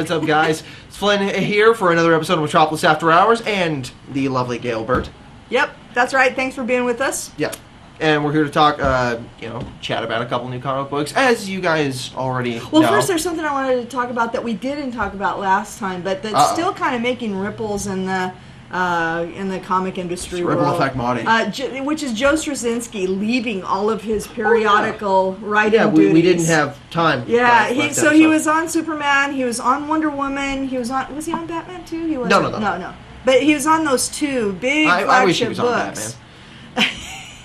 What's up, guys? It's Flynn here for another episode of Metropolis After Hours, and the lovely Gail Burt. Yep, that's right. Thanks for being with us. Yeah, and we're here to talk, chat about a couple new comic books, as you guys already know. Well, first, there's something I wanted to talk about that we didn't talk about last time, but that's still kind of making ripples in the comic industry world. Ripple effect modding. Which is Joe Straczynski leaving all of his periodical writing duties. We didn't have time. Yeah, he was on Superman, he was on Wonder Woman, was he on Batman too? He was No. But he was on those two big flagship I wish he was books. on Batman.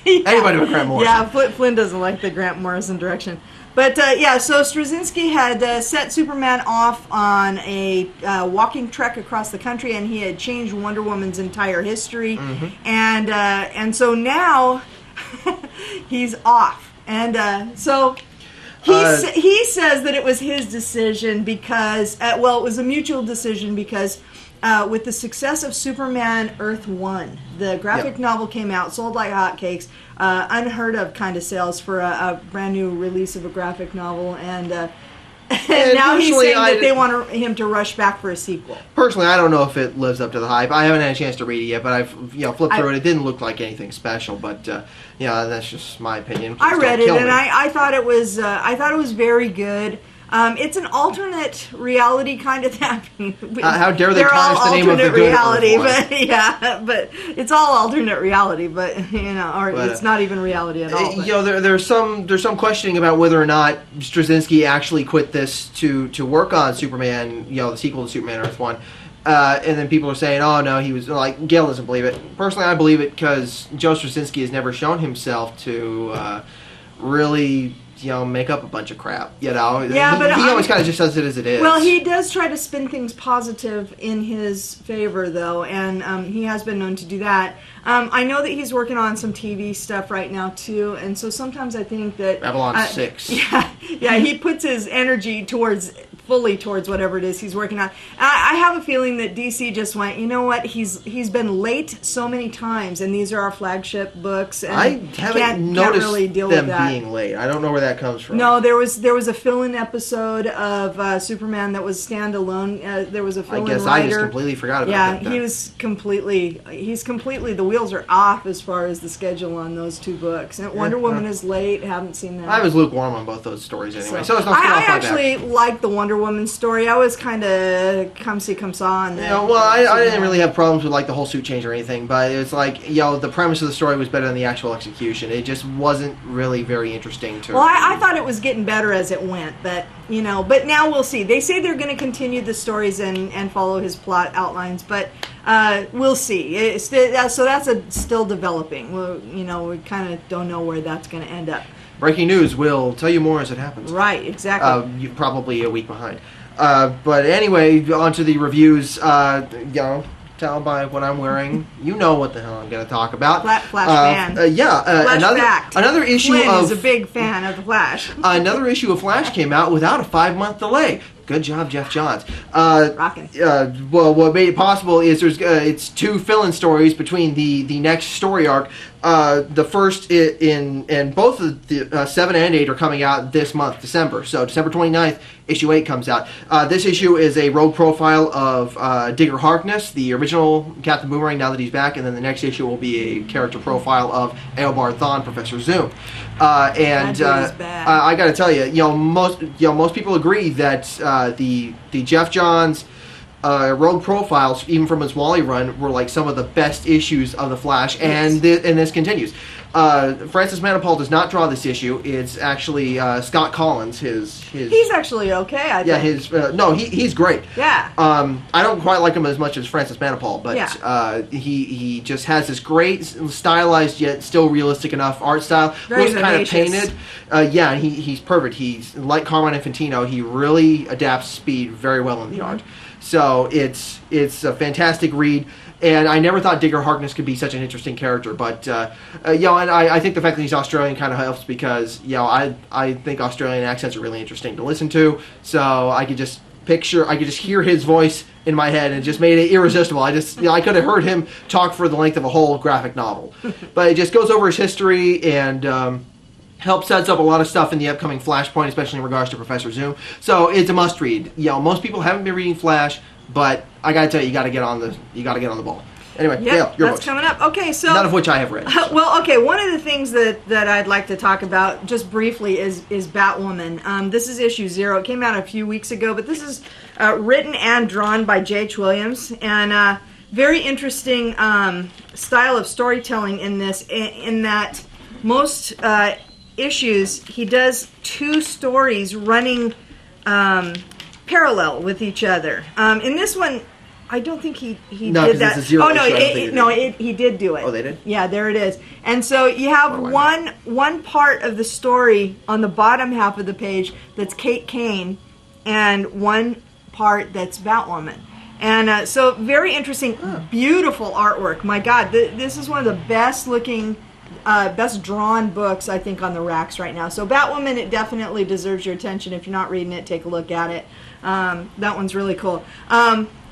Yeah. Anybody but Grant Morrison. Yeah, Flynn doesn't like the Grant Morrison direction. But, so Straczynski had set Superman off on a walking trek across the country, and he had changed Wonder Woman's entire history. Mm-hmm. And so now he's off. And so he says that it was his decision because, it was a mutual decision because with the success of Superman Earth 1, the graphic novel came out, sold like hotcakes, unheard of kind of sales for a brand new release of a graphic novel, and now he's saying that they want him to rush back for a sequel. Personally, I don't know if it lives up to the hype. I haven't had a chance to read it yet, but I've flipped through it. It didn't look like anything special, but that's just my opinion. I read it, and I thought it was very good. It's an alternate reality kind of thing. How dare they tarnish the name of the good reality, but it's all alternate reality. But it's not even reality at all. There's some questioning about whether or not Straczynski actually quit this to work on Superman, the sequel to Superman Earth 1. And then people are saying, oh no, he was like, Gail doesn't believe it. Personally, I believe it because Joe Straczynski has never shown himself to really make up a bunch of crap, Yeah, but he always kind of just says it as it is. Well, he does try to spin things positive in his favor, though, and he has been known to do that. I know that he's working on some TV stuff right now, too, and so sometimes I think that... Babylon 6. Yeah, he puts his energy fully towards whatever it is he's working on. I have a feeling that DC just went, you know what, he's been late so many times, and these are our flagship books, and I haven't noticed really deal them with that. being late. I don't know where that comes from. No, there was a fill-in episode of Superman that was standalone. There was a fill-in writer. I just completely forgot about that. Yeah, he's completely, the wheels are off as far as the schedule on those two books. And Wonder Woman is late, haven't seen that. I was lukewarm on both those stories anyway, so it's not I actually liked the Wonder Woman story. I was kind of come see, come saw on that. I didn't really have problems with the whole suit change or anything, but it's like, the premise of the story was better than the actual execution. It just wasn't really very interesting to... Well, I thought it was getting better as it went, but but now we'll see. They say they're going to continue the stories and follow his plot outlines, but we'll see. So that's still developing. We kind of don't know where that's going to end up. Breaking news. We'll tell you more as it happens. Right, exactly. You're probably a week behind. But anyway, on to the reviews. Tell by what I'm wearing, you know what the hell I'm going to talk about. Flash fan. Another issue Flynn is a big fan of the Flash. Another issue of Flash came out without a 5-month delay. Good job, Jeff Johns. Rockin'. What made it possible is it's two fill-in stories between the next story arc. The first in both of the 7 and 8 are coming out this month, December. So December 29th, issue 8 comes out. This issue is a rogue profile of Digger Harkness, the original Captain Boomerang, now that he's back, and then the next issue will be a character profile of Eobard Thawne, Professor Zoom. I got to tell you, most people agree that the Jeff Johns rogue profiles, even from his Wally run, were some of the best issues of the Flash, and this continues. Francis Manapul does not draw this issue. It's actually Scott Collins. He's actually okay. I think. He's great. Yeah. I don't quite like him as much as Francis Manapul, but he just has this great stylized yet still realistic enough art style. Looks kind of painted. He's perfect. He's like Carmine Infantino. He really adapts speed very well in the art. So it's a fantastic read, and I never thought Digger Harkness could be such an interesting character. But and I think the fact that he's Australian kind of helps because I think Australian accents are really interesting to listen to. So I could just hear his voice in my head, and it just made it irresistible. I could have heard him talk for the length of a whole graphic novel. But it just goes over his history and. Help sets up a lot of stuff in the upcoming Flashpoint, especially in regards to Professor Zoom. So it's a must-read. Most people haven't been reading Flash, but I gotta tell you, you gotta get on the ball. Anyway, Dale, your books. Coming up. Okay, so none of which I have read. Well, okay, one of the things that I'd like to talk about just briefly is Batwoman. This is issue 0. It came out a few weeks ago, but this is written and drawn by J.H. Williams, and very interesting style of storytelling in this. In that most issues, he does 2 stories running parallel with each other. In this one, I don't think he did that. It's a 0 issue. He did do it. Oh, they did? Yeah, there it is. And so you have one part of the story on the bottom half of the page that's Kate Kane, and one part that's Batwoman. And so very interesting, beautiful artwork. My God, this is one of the best looking, best drawn books I think on the racks right now. So Batwoman, it definitely deserves your attention. If you're not reading it, take a look at it. That one's really cool.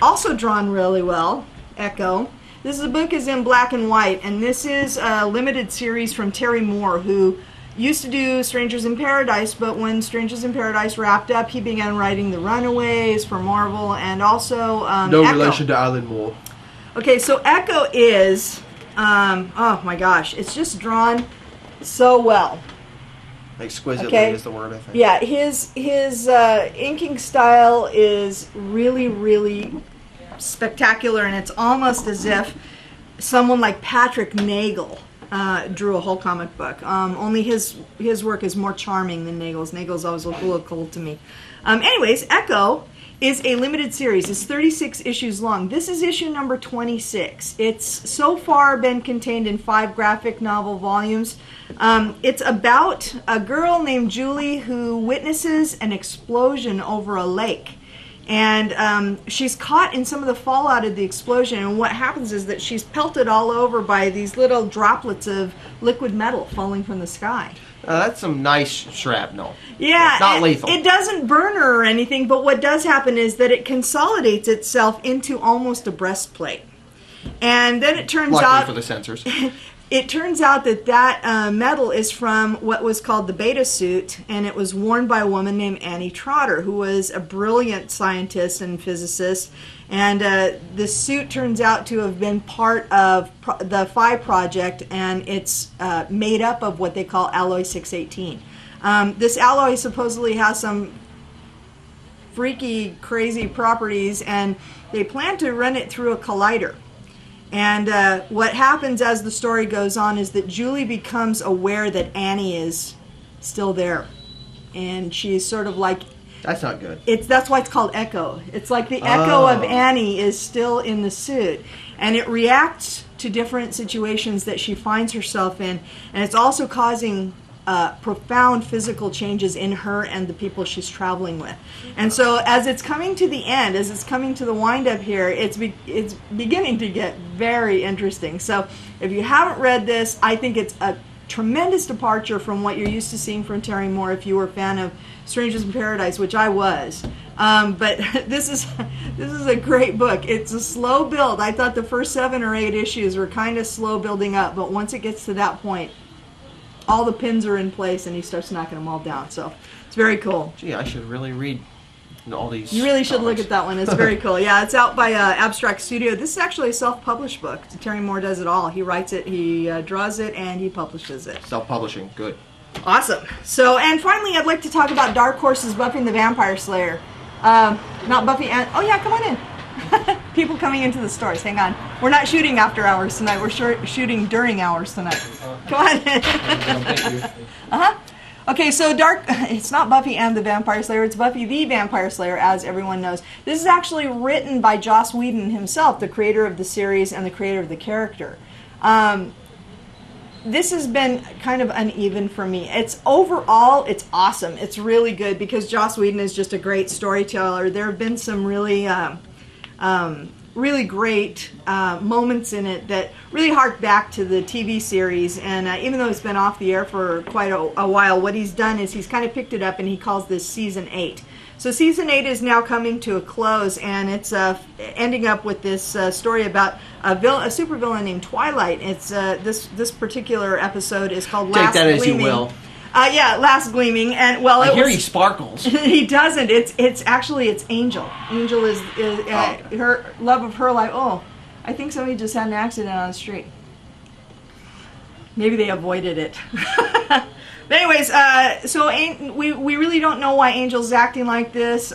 Also drawn really well, Echo. This book is in black and white, and this is a limited series from Terry Moore, who used to do Strangers in Paradise, but when Strangers in Paradise wrapped up, he began writing The Runaways for Marvel, and also no Echo. relation to Alan Moore. Okay, so Echo is, oh my gosh, it's just drawn so well. Exquisitely is the word, I think. Yeah, his inking style is really, really spectacular, and it's almost as if someone like Patrick Nagel drew a whole comic book. Only his work is more charming than Nagel's. Nagel's always looked a little cold to me. Anyways, Echo is a limited series. It's 36 issues long. This is issue number 26. It's so far been contained in 5 graphic novel volumes. It's about a girl named Julie who witnesses an explosion over a lake. And she's caught in some of the fallout of the explosion, and what happens is that she's pelted all over by these little droplets of liquid metal falling from the sky. That's some nice shrapnel. Yeah, it's not lethal. It doesn't burn her or anything, but what does happen is that it consolidates itself into almost a breastplate. And then it turns out... Luckily for the sensors. It turns out that metal is from what was called the Beta suit, and it was worn by a woman named Annie Trotter, who was a brilliant scientist and physicist. And the suit turns out to have been part of the Phi Project, and it's made up of what they call alloy 618. This alloy supposedly has some freaky, crazy properties, and they plan to run it through a collider. And what happens as the story goes on is that Julie becomes aware that Annie is still there. And she's sort of like... That's not good. That's why it's called Echo. It's like the echo of Annie is still in the suit. And it reacts to different situations that she finds herself in. And it's also causing profound physical changes in her and the people she's traveling with. And so as it's coming to the end, as it's coming to the wind-up here, it's beginning to get very interesting. So if you haven't read this, I think it's a tremendous departure from what you're used to seeing from Terry Moore if you were a fan of Strangers in Paradise, which I was. But this is a great book. It's a slow build. I thought the first 7 or 8 issues were kind of slow building up, but once it gets to that point, all the pins are in place and he starts knocking them all down. So it's very cool. Gee, I should really read all these. You really should look at that one. It's very cool. Yeah, it's out by Abstract Studio. This is actually a self-published book. Terry Moore does it all. He writes it, he draws it, and he publishes it. Self-publishing, good. Awesome. So, and finally, I'd like to talk about Dark Horse's Buffy the Vampire Slayer. Not Buffy and... Oh, yeah, come on in. People coming into the stores. Hang on. We're not shooting after hours tonight. We're shooting during hours tonight. Come on in. Thank you. Uh-huh. Okay, so it's not Buffy and the Vampire Slayer, it's Buffy the Vampire Slayer, as everyone knows. This is actually written by Joss Whedon himself, the creator of the series and the creator of the character. This has been kind of uneven for me. Overall, it's awesome. It's really good because Joss Whedon is just a great storyteller. There have been some really great moments in it that really hark back to the TV series, and even though it's been off the air for quite a while, what he's done is he's kind of picked it up and he calls this Season 8. So Season 8 is now coming to a close, and it's ending up with this story about a supervillain named Twilight. It's this particular episode is called Last Take that Gleaming. as you will. Yeah, last gleaming, and well, I hear he sparkles. He doesn't. It's actually Angel. Angel is her love of her life. Oh, I think somebody just had an accident on the street. Maybe they avoided it. But anyways, so we really don't know why Angel's acting like this.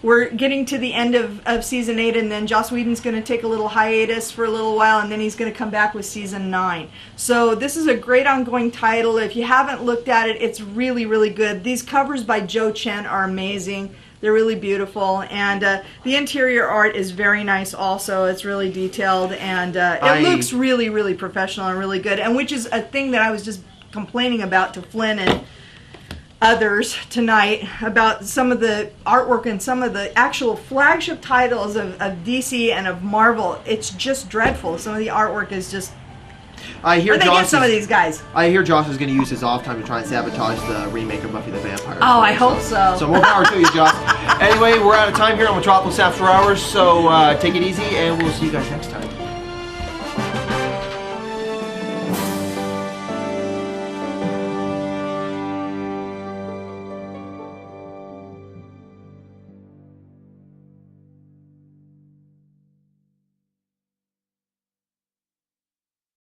We're getting to the end of season 8, and then Joss Whedon's going to take a little hiatus for a little while, and then he's going to come back with season 9. So this is a great ongoing title. If you haven't looked at it, it's really, really good. These covers by Joe Chen are amazing. They're really beautiful, and the interior art is very nice also. It's really detailed, and it looks really, really professional and really good, and which is a thing that I was just complaining about to Flynn and others tonight about some of the artwork and some of the actual flagship titles of DC and of Marvel. It's just dreadful. Some of the artwork is just... I hear some of these guys. I hear Joss is going to use his off time to try and sabotage the remake of Buffy the Vampire Slayer. Oh, I hope so. So more power to you, Joss. Anyway, we're out of time here on Metropolis After Hours, so take it easy, and we'll see you guys next time.